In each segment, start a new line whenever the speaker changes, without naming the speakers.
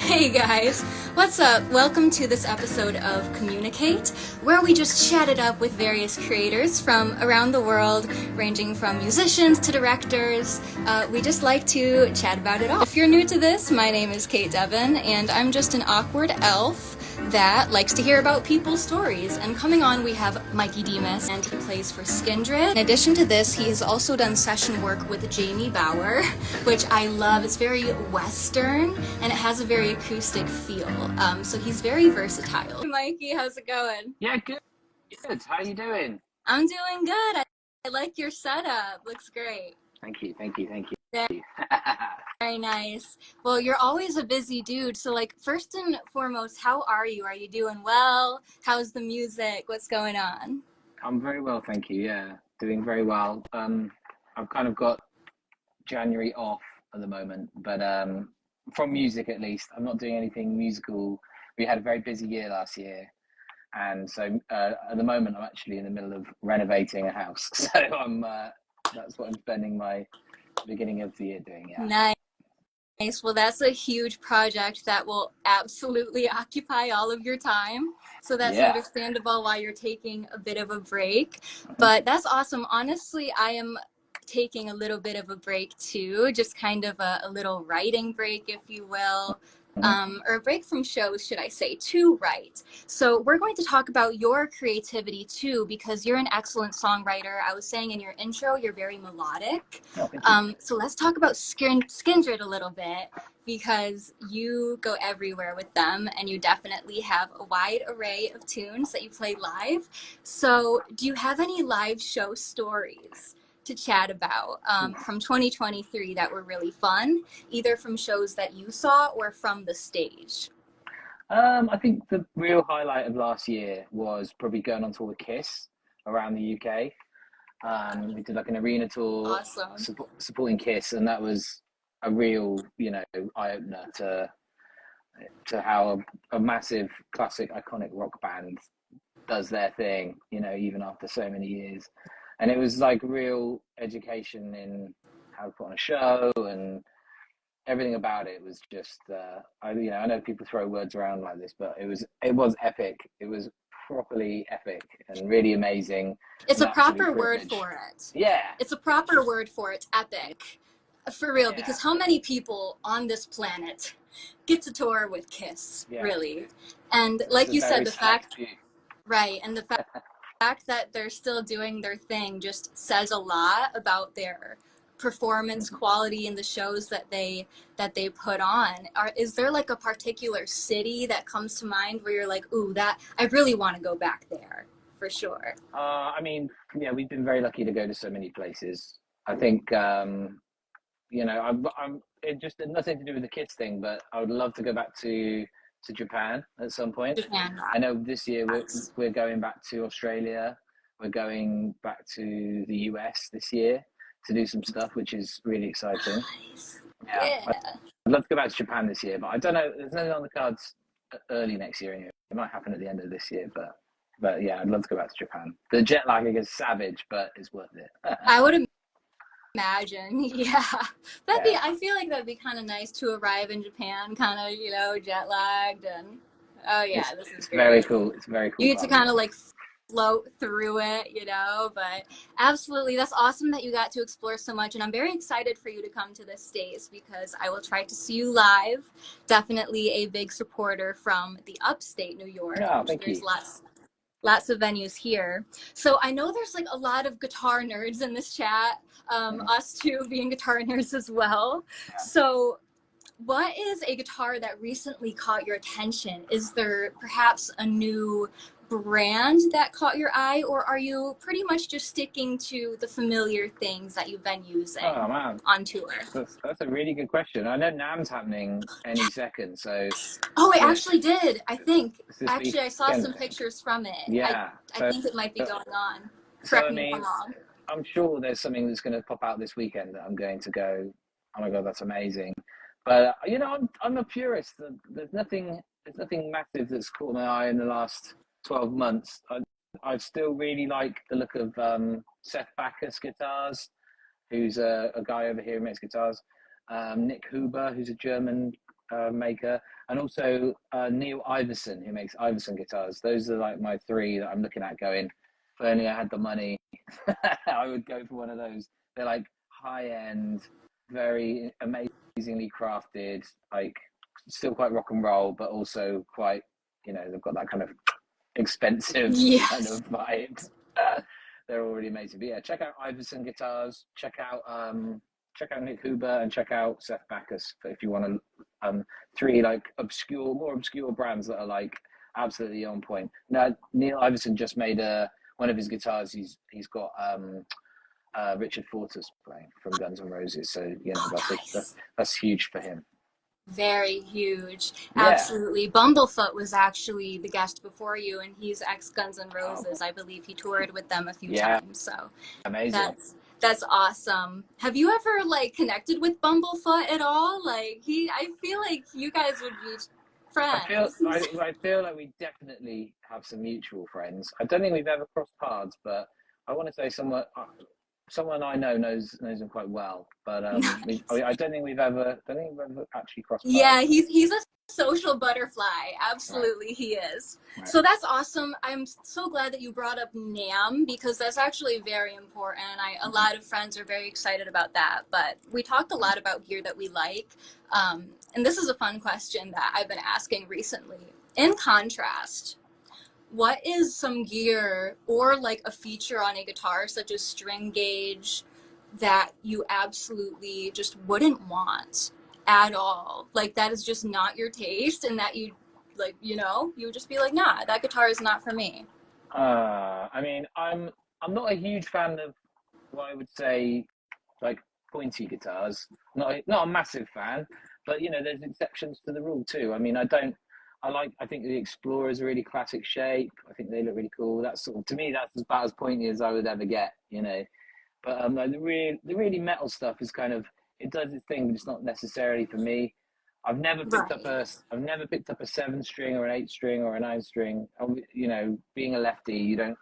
Hey guys, what's up? Welcome to this episode of Communicate, where we just chat it up with various creators from around the world, ranging from musicians to directors. We just like to chat about it all. If you're new to this, my name is Cait Devin, and I'm just an awkward elf that likes to hear about people's stories. And coming on, we have Mikey Demus, and he plays for Skindred. In addition to this, he has also done session work with Jamie Bauer, which I love. It's very Western, and it has a very acoustic feel. So he's very versatile. Mikey, how's it going?
Yeah, good. Good. How you doing?
I'm doing good. I like your setup. Looks great.
Thank you. Thank you. Thank
Very,
you.
very nice. Well, you're always a busy dude. So, like, first and foremost, how are you? Are you doing well? How's the music? What's going on?
I'm very well, thank you. Yeah, doing very well. I've kind of got January off at the moment, but from music at least, I'm not doing anything musical. We had a very busy year last year, and so at the moment, I'm actually in the middle of renovating a house. So that's what I'm spending my beginning of the year doing. Yeah.
Nice. Well, that's a huge project that will absolutely occupy all of your time. So that's
Yeah.
understandable why you're taking a bit of a break.
Mhm.
But that's awesome. Honestly, I am taking a little bit of a break too, just kind of a little writing break, if you will. Or a break from shows, should I say, to write. So we're going to talk about your creativity too, because you're an excellent songwriter. I was saying in your intro, you're very melodic.
Oh, thank you.
So let's talk about Skindred a little bit, because you go everywhere with them and you definitely have a wide array of tunes that you play live. So do you have any live show stories to chat about from 2023 that were really fun, either from shows that you saw or from the stage?
I think the real highlight of last year was probably going on tour with Kiss around the UK. We did like an arena tour
Awesome.
supporting Kiss, and that was a real, eye opener to how a massive classic iconic rock band does their thing, even after so many years. And it was like real education in how to put on a show, and everything about it was just I know people throw words around like this, but it was epic. It was properly epic and really amazing.
It's
An
a
absolute
proper word
privilege.
for it.
Yeah.
It's a proper word for it. Epic. For real,
Yeah.
because how many people on this planet get to tour with Kiss,
Yeah.
really? And like you said, the fact, right, and the fact that they're still doing their thing just says a lot about their performance quality in the shows that they put on. Is there like a particular city that comes to mind where you're like, ooh, that I really want to go back there for sure?
I mean, yeah, we've been very lucky to go to so many places. I think it just had nothing to do with the kids thing, but I would love to go back to Japan at some point.
Japan.
I know this year we're going back to Australia. We're going back to the US this year to do some stuff, which is really exciting.
Nice.
Yeah,
Yeah.
I'd love to go back to Japan this year, but I don't know. There's nothing on the cards early next year anyway. It might happen at the end of this year, but yeah, I'd love to go back to Japan. The jet lag is savage, but it's worth it.
I would imagine, yeah. That'd be,
Yeah.
I feel like that'd be kind of nice to arrive in Japan, kind of, jet lagged, and oh yeah, this is
It's
great.
very cool. It's very cool.
You get to kind of like float through it, but absolutely, that's awesome that you got to explore so much, and I'm very excited for you to come to this States because I will try to see you live. Definitely a big supporter from the upstate New York,
Oh,
which
thank
there's
you.
lots of venues here. So I know there's like a lot of guitar nerds in this chat, us two being guitar nerds as well.
Yeah.
So what is a guitar that recently caught your attention? Is there perhaps a new brand that caught your eye, or are you pretty much just sticking to the familiar things that you've been using
Oh man,
on tour?
that's a really good question. I know NAMM's happening any second, so
Oh, it
you know,
actually did. I think.
it's this
Actually, I saw
weekend.
some pictures from it.
Yeah.
I think it might be going on.
So
Correct
I
me if I'm
mean,
wrong.
I'm sure there's something that's going to pop out this weekend that I'm going to go, oh my god, that's amazing. But I'm a purist. There's nothing massive that's caught my eye in the last 12 months. I still really like the look of Seth Backus guitars, who's a guy over here who makes guitars. Nick Huber, who's a German maker, and also Neil Iverson, who makes Iverson guitars. Those are like my three that I'm looking at going, if only I had the money, I would go for one of those. They're like high-end, very amazingly crafted, like still quite rock and roll, but also quite, you know, they've got that kind of expensive kind of vibe. They're already amazing. But yeah, check out Iverson guitars. Check out Nick Huber, and check out Seth Backus if you want to three like more obscure brands that are like absolutely on point. Now Neil Iverson just made one of his guitars. He's got Richard Fortus playing from Guns N' Roses. So you know that's huge for him.
Very huge.
Yeah.
Absolutely. Bumblefoot was actually the guest before you, and he's ex Guns N' Roses. I believe he toured with them a few times. So
amazing.
That's awesome. Have you ever like connected with Bumblefoot at all? Like I feel like you guys would be friends.
I feel like we definitely have some mutual friends. I don't think we've ever crossed paths, but I want to say someone I know knows him quite well, but I don't think we've ever actually crossed paths.
Yeah, he's a social butterfly. Absolutely, right. He is. Right. So that's awesome. I'm so glad that you brought up NAMM, because that's actually very important. A lot of friends are very excited about that. But we talked a lot about gear that we like, and this is a fun question that I've been asking recently. In contrast, what is some gear or like a feature on a guitar, such as string gauge, that you absolutely just wouldn't want at all? Like that is just not your taste, and that you like, you know, you would just be like, nah, that guitar is not for me.
I mean, I'm not a huge fan of what I would say like pointy guitars. Not a massive fan, but you know, there's exceptions to the rule too. I mean, I think the Explorer is a really classic shape. I think they look really cool. That's sort of, to me, that's about as pointy as I would ever get, you know. But like the really metal stuff is kind of, it does its thing, but it's not necessarily for me. I've never picked up a 7-string or an 8-string or a 9-string. You know, being a lefty, you don't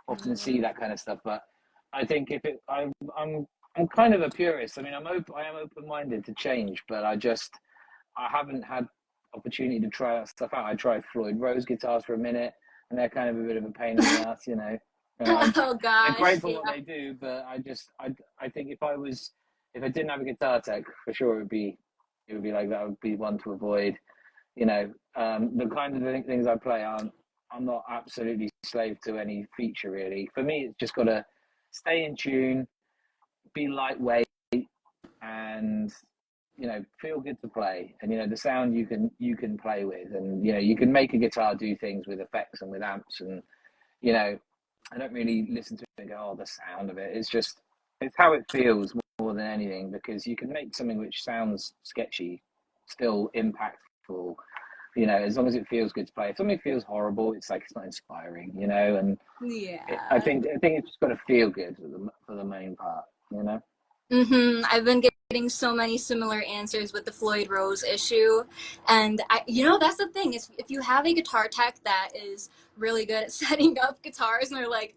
often see that kind of stuff. But I think I'm kind of a purist. I mean, I am open-minded to change, but I haven't had opportunity to try that stuff out. I tried Floyd Rose guitars for a minute, and they're kind of a bit of a pain in the ass, you know.
Oh gosh,
they're great for what they do, but I think if I didn't have a guitar tech, for sure it would be like that would be one to avoid. You know, the kind of things I play I'm not absolutely slave to any feature really. For me, it's just got to stay in tune, be lightweight, and you know, feel good to play. And you know, the sound you can play with, and you know, you can make a guitar do things with effects and with amps, and you know, I don't really listen to it and go, oh, the sound of it. It's how it feels more than anything, because you can make something which sounds sketchy still impactful, you know, as long as it feels good to play. If something feels horrible, it's like it's not inspiring, you know. And I think it's just got to feel good for the main part, you know.
I've been getting so many similar answers with the Floyd Rose issue, and that's the thing is, if you have a guitar tech that is really good at setting up guitars, and they're like,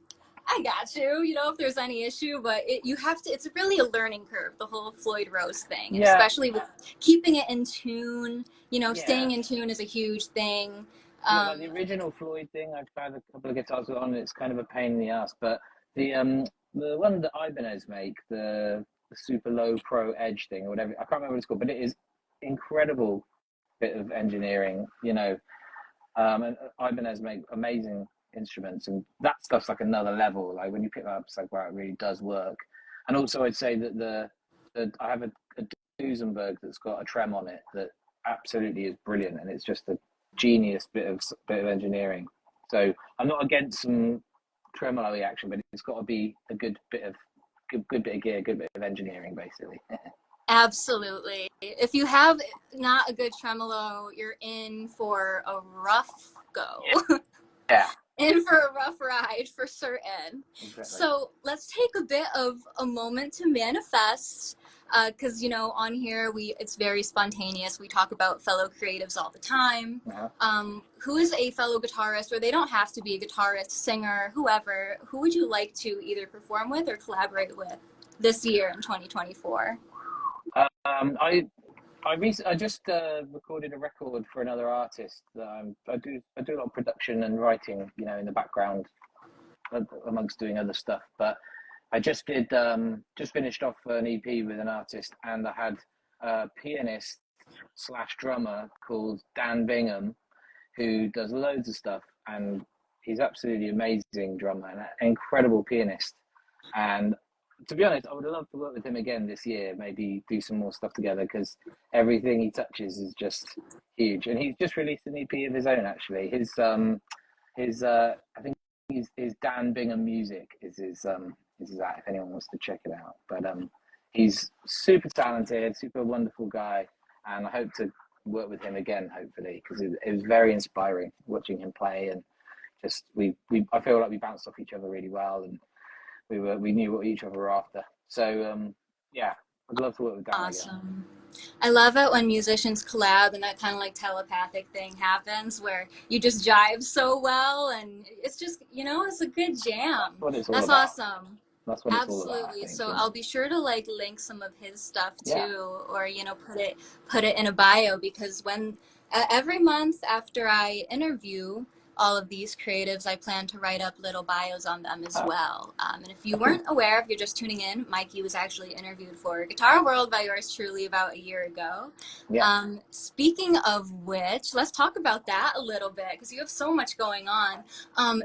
I got you, you know, if there's any issue, but it's really a learning curve, the whole Floyd Rose thing, especially with keeping it in tune, you know, staying in tune is a huge thing.
Like the original Floyd thing, I've tried a couple of guitars on, it's kind of a pain in the ass, but the one that Ibanez make, the super low pro edge thing or whatever, I can't remember what it's called, but it is incredible bit of engineering, you know. And Ibanez make amazing instruments, and that stuff's like another level. Like when you pick that up, it's like, wow, it really does work. And also I'd say that I have a Duesenberg that's got a trem on it that absolutely is brilliant, and it's just a genius bit of engineering. So I'm not against some tremolo action, but it's got to be a good bit of gear, good bit of engineering, basically.
Absolutely. If you have not a good tremolo, you're in for a rough go.
Yeah.
In for a rough ride, for certain. Exactly. So let's take a bit of a moment to manifest, because you know, on here it's very spontaneous. We talk about fellow creatives all the time. Who is a fellow guitarist, or they don't have to be a guitarist, singer, whoever, who would you like to either perform with or collaborate with this year in 2024?
I I just recorded a record for another artist. I do a lot of production and writing, you know, in the background amongst doing other stuff. But I just did just finished off an EP with an artist, and I had a pianist slash drummer called Dan Bingham, who does loads of stuff, and he's absolutely amazing drummer and an incredible pianist. And to be honest, I would love to work with him again this year, maybe do some more stuff together, because everything he touches is just huge. And he's just released an EP of his own, actually. His I think his Dan Bingham Music is his app, if anyone wants to check it out. But he's super talented, super wonderful guy, and I hope to work with him again, hopefully, because it was very inspiring watching him play. And just I feel like we bounced off each other really well, and we knew what each other were after. So yeah, I'd love to work with Dan
Awesome.
again.
I love it when musicians collab and that kind of like telepathic thing happens where you just jive so well, and it's just, you know, it's a good jam.
That's what it's all
That's
about.
awesome.
That's what it's all about.
Absolutely.
Think,
So
you know?
I'll be sure to like link some of his stuff too,
Yeah.
or you know, put it in a bio, because when every month after I interview all of these creatives, I plan to write up little bios on them as well. And if you weren't aware, if you're just tuning in, Mikey was actually interviewed for Guitar World by yours truly about a year ago.
Yeah.
Speaking of which, let's talk about that a little bit, because you have so much going on.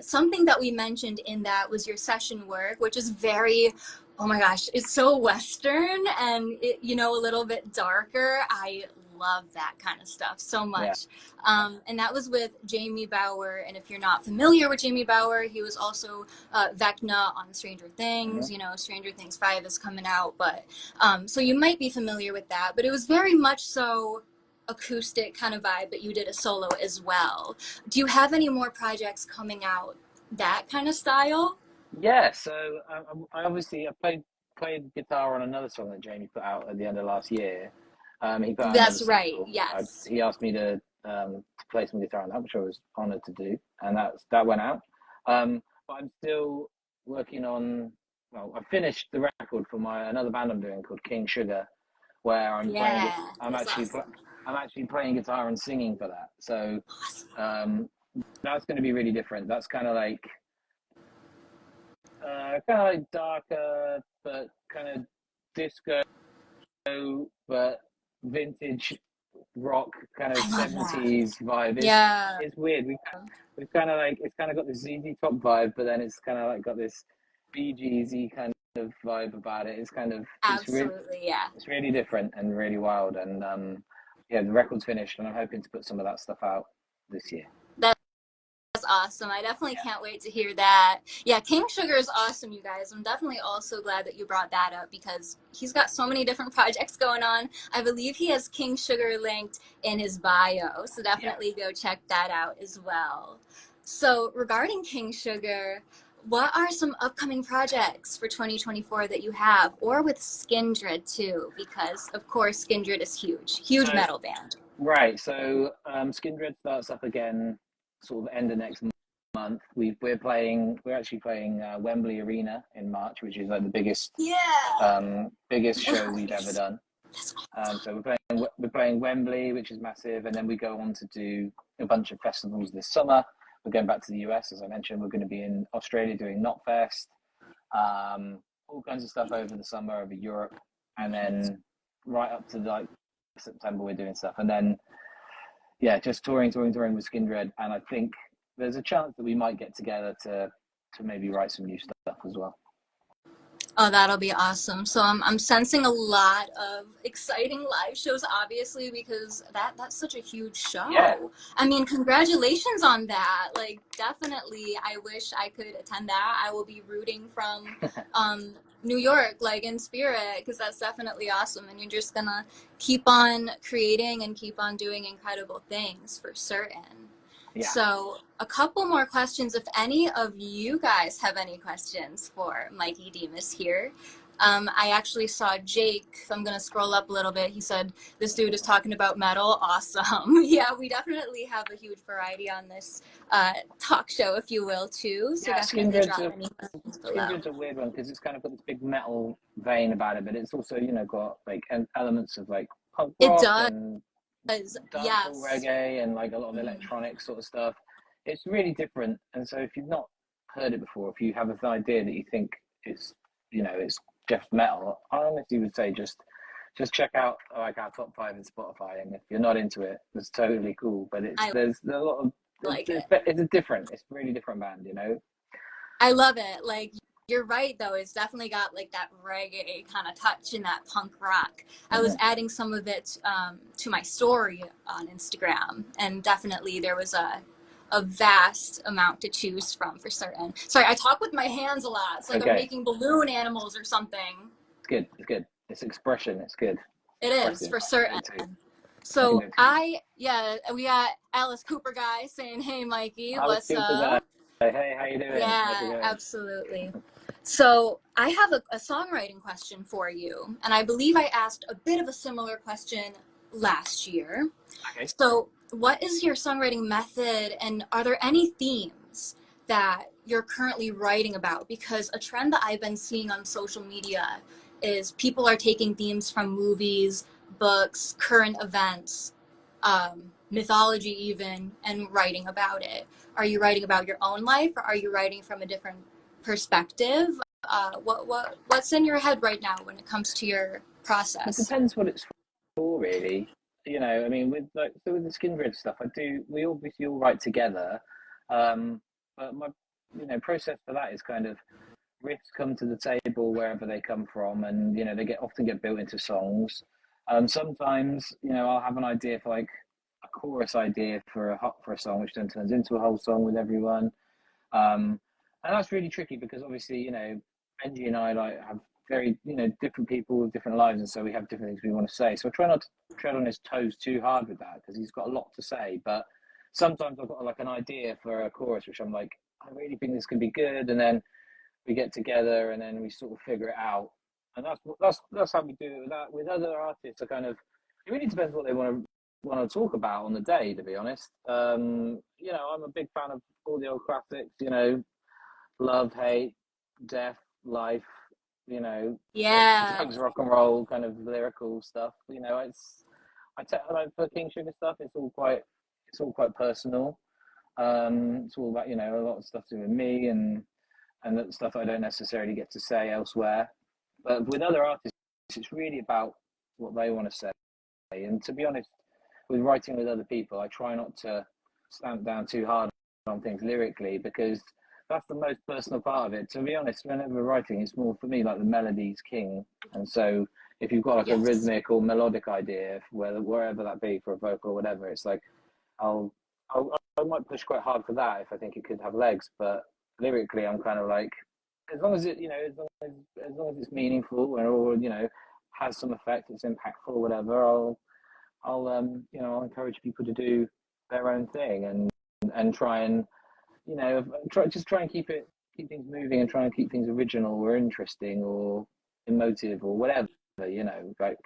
Something that we mentioned in that was your session work, which is very, oh my gosh, it's so Western and it, you know, a little bit darker. I love that kind of stuff so much. Yeah. And that was with Jamie Bauer. And if you're not familiar with Jamie Bauer, he was also Vecna on Stranger Things. You know, Stranger Things 5 is coming out, but so you might be familiar with that. But it was very much so acoustic kind of vibe, but you did a solo as well. Do you have any more projects coming out that kind of style?
Yeah, so I obviously I played guitar on another song that Jamie put out at the end of last year. He put out another
That's right.
single.
Yes.
He asked me to play some guitar on that, which I was honoured to do, and that went out. But I'm still working on. Well, I finished the record for another band I'm doing called King Sugar, where I'm playing. I'm actually playing guitar and singing for that. So that's going to be really different. That's kind of like darker, but kind of disco, but vintage rock, kind of 70s vibe. It's weird. We've kind of like, it's kind of got this ZZ Top vibe, but then it's kind of like got this Bee Gees-y kind of vibe about it. It's kind of it's really different and really wild. And yeah, the record's finished, and I'm hoping to put some of that stuff out this year.
That's awesome. I definitely can't wait to hear that. Yeah, King Sugar is awesome, you guys. I'm definitely also glad that you brought that up, because he's got so many different projects going on. I believe he has King Sugar linked in his bio, so definitely go check that out as well. So regarding King Sugar, what are some upcoming projects for 2024 that you have, or with Skindred too? Because of course Skindred is huge metal band.
Right. So Skindred starts up again sort of end of next month. We're actually playing Wembley Arena in March, which is like the biggest show we've ever done. So we're playing Wembley, which is massive, and then we go on to do a bunch of festivals this summer. We're going back to the US, as I mentioned. We're going to be in Australia doing Knotfest, all kinds of stuff over the summer, over Europe, and then right up to like September we're doing stuff, and then yeah, just touring with Skindred. And I think there's a chance that we might get together to maybe write some new stuff as well.
Oh, that'll be awesome. So I'm sensing a lot of exciting live shows, obviously, because that's such a huge show.
Yeah.
I mean, congratulations on that. Like, definitely, I wish I could attend that. I will be rooting from New York, like in spirit, because that's definitely awesome. And you're just gonna keep on creating and keep on doing incredible things for certain. Yeah. So a couple more questions, if any of you guys have any questions for Mikey Demus here. I actually saw Jake, I'm going to scroll up a little bit. He said, this dude is talking about metal. Awesome. Yeah, we definitely have a huge variety on this talk show, if you will, too. So yeah, definitely drop any questions below.
Skindred's a weird one, because it's kind of got this big metal vein about it, but it's also, you know, got like elements of like punk
It
rock
does.
and dancehall
Yes.
reggae and like a lot of
Mhm.
electronic sort of stuff. It's really different. And so if you've not heard it before, if you have an idea that you think it's, it's just metal, I honestly would say just check out like our top five in Spotify. And if you're not into it, it's totally cool. But
I
there's a lot of,
like it.
it's a different, it's a really different band,
I love it. Like, you're right though. It's definitely got like that reggae kind of touch in that punk rock. I was
Mhm.
adding some of it to my story on Instagram, and definitely there was a vast amount to choose from for certain. Sorry, I talk with my hands a lot. It's like I'm
Okay,
making balloon animals or something.
it's good. It's good. It's expression. It's good.
It is
Expressive.
for
I
certain.
think too. I think
So
that too.
we got Alice Cooper guy saying, "Hey Mikey,
Alice
what's
Cooper guy.
up?"
Hey, how you doing? How's it
Yeah,
going?
absolutely. So I have a songwriting question for you, and I believe I asked a bit of a similar question last year.
Okay.
So, what is your songwriting method, and are there any themes that you're currently writing about? Because a trend that I've been seeing on social media is people are taking themes from movies, books, current events, mythology, even, and writing about it. Are you writing about your own life, or are you writing from a different perspective? What's in your head right now when it comes to your
It
process?
depends what it's for, really. I mean, with the Skindred stuff, we obviously all write together. But my, process for that is kind of riffs come to the table wherever they come from, and they often get built into songs. Sometimes I'll have an idea for like a chorus idea for a song, which then turns into a whole song with everyone. And that's really tricky because obviously Benji and I like have very different people with different lives, and so we have different things we want to say. So I try not to tread on his toes too hard with that because he's got a lot to say. But sometimes I've got like an idea for a chorus, which I'm like, I really think this can be good, and then we get together and then we sort of figure it out. And that's how we do it with that. With other artists, it really depends what they want to talk about on the day. To be honest, I'm a big fan of all the old classics. Love, hate, death, life.
Yeah,
Drugs, rock and roll, kind of lyrical stuff. Like for King Sugar stuff. It's all quite personal. It's all about a lot of stuff to do with me and that stuff I don't necessarily get to say elsewhere. But with other artists, it's really about what they want to say. And to be honest, with writing with other people, I try not to stamp down too hard on things lyrically because that's the most personal part of it. To be honest, whenever writing, it's more for me like the melody's king. And so if you've got like a
yes,
rhythmic or melodic idea, wherever that be for a vocal or whatever, it's like I'll, I might push quite hard for that if I think it could have legs. But lyrically, I'm kind of like, as long as as long as it's meaningful and or has some effect, it's impactful, whatever. I'll encourage people to do their own thing and try and try and keep things moving and try and keep things original or interesting or emotive or whatever. Like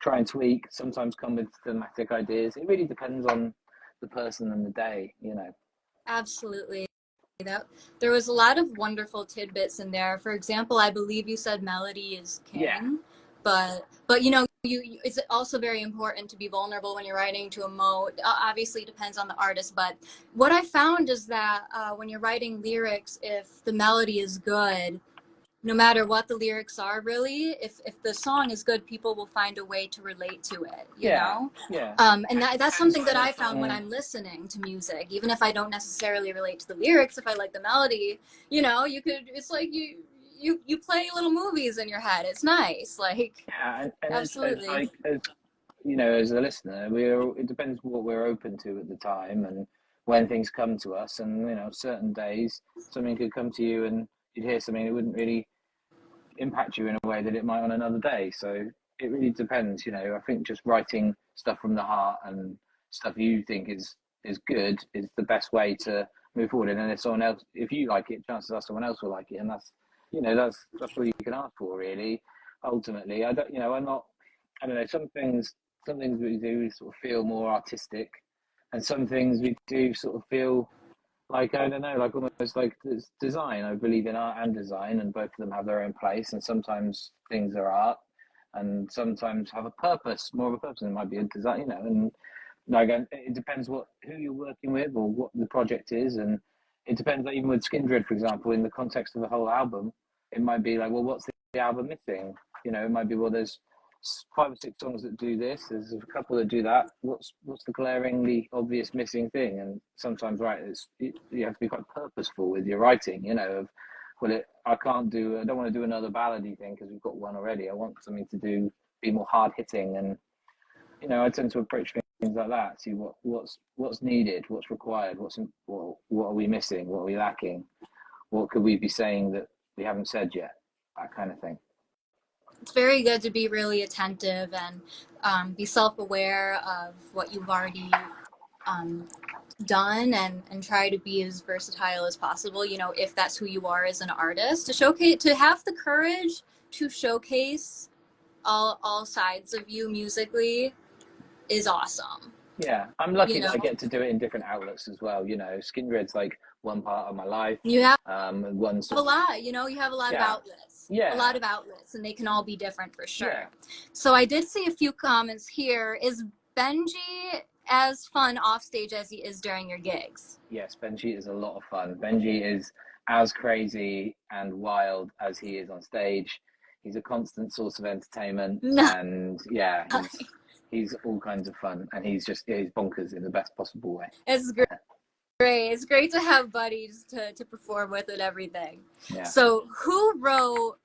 try and tweak. Sometimes come with thematic ideas. It really depends on the person and the day.
absolutely. That there was a lot of wonderful tidbits in there. For example, I believe you said melody is
Yeah,
king, but it's also very important to be vulnerable when you're writing, to emote. Obviously, it depends on the artist, but what I found is that when you're writing lyrics, if the melody is good, no matter what the lyrics are, really, if the song is good, people will find a way to relate to it, you
yeah,
know.
yeah.
And
And it
that's
depends
something that
whether
I
the
found when
song.
I'm listening to music, even if I don't necessarily relate to the lyrics. If I like the melody, you could, it's like you play little movies in your head. It's nice, like,
Yeah, and as
absolutely.
like as a listener, it depends what we're open to at the time and when things come to us. And certain days something could come to you and you'd hear something that wouldn't really impact you in a way that it might on another day. So it really depends. I think just writing stuff from the heart and stuff you think is good is the best way to move forward. And then if you like it, chances are someone else will like it, and that's all you can ask for, really. Ultimately, I don't. I'm not. I don't know. Some things we do sort of feel more artistic, and some things we do sort of feel like I don't know, like almost like it's design. I believe in art and design, and both of them have their own place. And sometimes things are art, and sometimes have a purpose, more of a purpose. And it might be a design, you know, and like it depends who you're working with or what the project is, and it depends. Like even with Skindred, for example, in the context of a whole album, it might be like, well, what's the album missing? You know, it might be, well, there's 5 or 6 songs that do this. There's a couple that do that. What's the glaringly obvious missing thing? And sometimes, right, you have to be quite purposeful with your writing. You know, of well, I don't want to do another ballady thing because we've got one already. I want something to be more hard hitting, and you know, I tend to approach things like that. See what's needed, what's required, what are we missing, what are we lacking, what could we be saying that we haven't said yet, that kind of thing.
It's very good to be really attentive and be self-aware of what you've already done, and try to be as versatile as possible, you know, if that's who you are as an artist, to have the courage to showcase all sides of you musically is awesome.
Yeah, I'm lucky,
you know,
that I get to do it in different outlets as well. You know, Skindred's like one part of my life.
You have
one
a lot, you have a lot of outlets.
Yeah.
A lot of outlets, and they can all be different for sure.
Yeah.
So I did see a few comments here. Is Benji as fun off stage as he is during your gigs?
Yes, Benji is a lot of fun. Benji is as crazy and wild as he is on stage. He's a constant source of entertainment. And yeah, he's all kinds of fun, and he's bonkers in the best possible way.
It's great. It's great to have buddies to perform with and everything.
Yeah.
So who wrote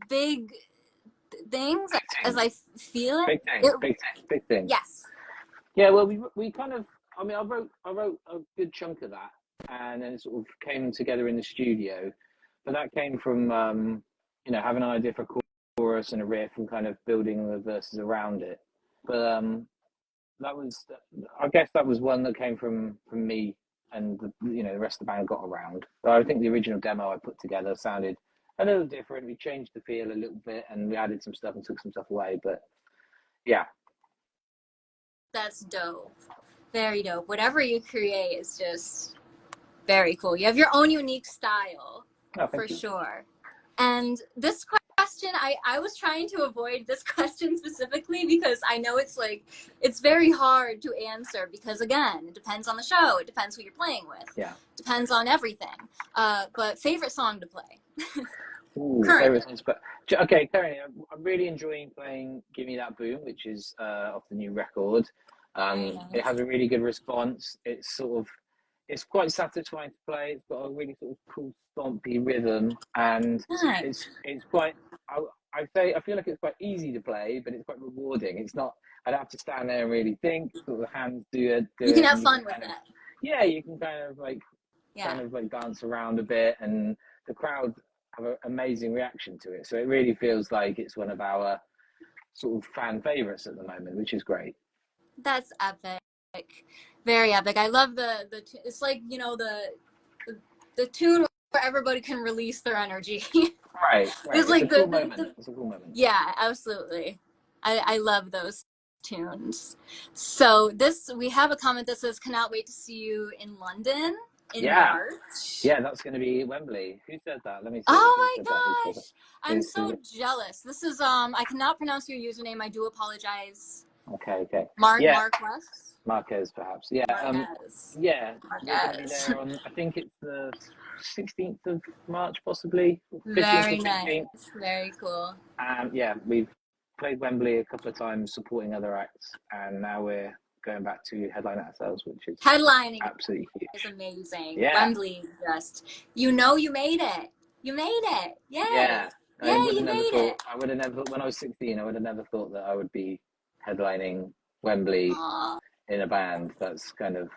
Big Things, as I feel it?
Big thing.
Yes.
Yeah, well, we kind of, I mean, I wrote a good chunk of that, and then it sort of came together in the studio. But that came from, you know, having an idea for a chorus and a riff and kind of building the verses around it. But I guess that was one that came from me, and the rest of the band got around. But I think the original demo I put together sounded a little different. We changed the feel a little bit, and we added some stuff and took some stuff away. But yeah.
That's dope. Very dope. Whatever you create is just very cool. You have your own unique style, for sure. And this question, I was trying to avoid this question specifically because I know it's very hard to answer because, again, it depends on the show. It depends who you're playing with.
Yeah.
Depends on everything. But favorite song to play?
Ooh, favorite songs, but okay, currently I'm really enjoying playing "Give Me That Boom," which is off the new record. It has a really good response. It's quite satisfying to play. It's got a really sort of cool stompy rhythm, and it's quite. I feel like it's quite easy to play, but it's quite rewarding. It's not. I don't have to stand there and really think. Sort of the hands do it.
You can have fun with it.
Yeah, you can kind of dance around a bit, and the crowd have an amazing reaction to it. So it really feels like it's one of our sort of fan favorites at the moment, which is great.
That's epic. Very epic. I love it's like, the tune where everybody can release their energy.
Right.
It's like
a cool moment. It's a cool moment.
Yeah, absolutely. I love those tunes. So we have a comment that says, cannot wait to see you in London in March.
Yeah, that's going to be Wembley. Who said that? Let me see.
Oh my gosh. I'm so jealous. This is, I cannot pronounce your username. I do apologize.
Okay. Marquez, perhaps. Yeah.
Marquez.
Yeah. We're going to be there on, I think it's the 16th of March, possibly.
Very nice. Very cool.
Yeah, we've played Wembley a couple of times supporting other acts, and now we're going back to headline ourselves, which is
headlining.
Absolutely huge.
It's amazing.
Yeah.
Wembley, you made it. You made it. Yay.
Yeah.
You made it.
I would have never, when I was 16, I would have never thought that I would be headlining Wembley in a band. That's kind of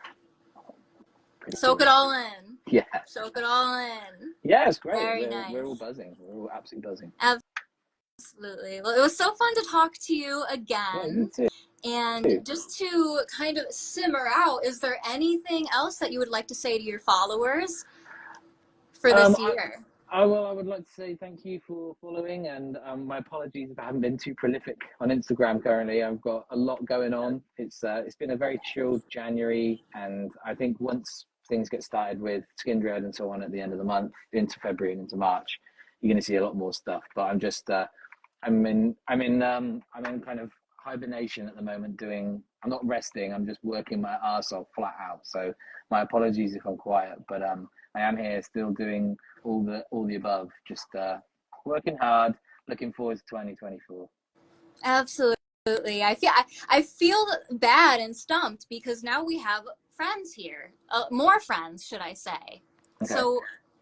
soak it all in.
Yeah.
Soak it all in.
Yeah, it's great.
Very nice.
We're all buzzing. We're all absolutely buzzing.
Absolutely. Well, it was so fun to talk to you again.
Yeah, you too.
And just to kind of simmer out, is there anything else that you would like to say to your followers for this year?
I would like to say thank you for following, and my apologies if I haven't been too prolific on Instagram currently. I've got a lot going on. It's been a very chilled January, and I think once things get started with Skindred and so on at the end of the month, into February and into March, you're going to see a lot more stuff. But I'm just I'm in kind of hibernation at the moment. I'm not resting. I'm just working my arse off flat out. So my apologies if I'm quiet, but I am here still doing all the above. Just working hard. Looking forward to 2024.
Absolutely. I feel bad and stumped because now we have friends here. More friends, should I say.
Okay.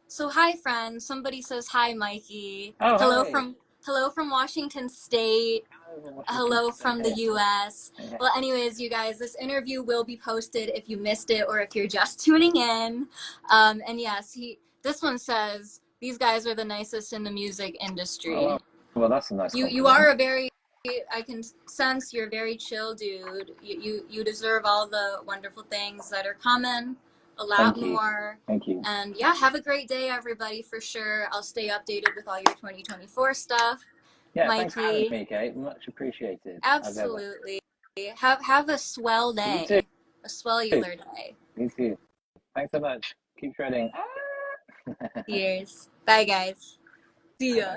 So hi friends. Somebody says hi Mikey.
Oh, hi.
Hello from Washington State.
Oh, Washington
Hello
State.
from the US.
Yeah.
Well, anyways, you guys, this interview will be posted if you missed it or if you're just tuning in. And yes, this one says these guys are the nicest in the music industry.
Oh, well, that's a nice
You
compliment.
are a very, I can sense you're a very chill dude. You deserve all the wonderful things that are coming, a lot
Thank you.
more.
Thank you.
And yeah, have a great day, everybody, for sure. I'll stay updated with all your 2024 stuff.
Yeah,
Mikey.
thanks for having me, Cait. Much appreciated.
Absolutely. Have a swell day.
You too.
A swellular day.
You too. Thanks so much. Keep shredding.
Cheers. Bye, guys. See ya.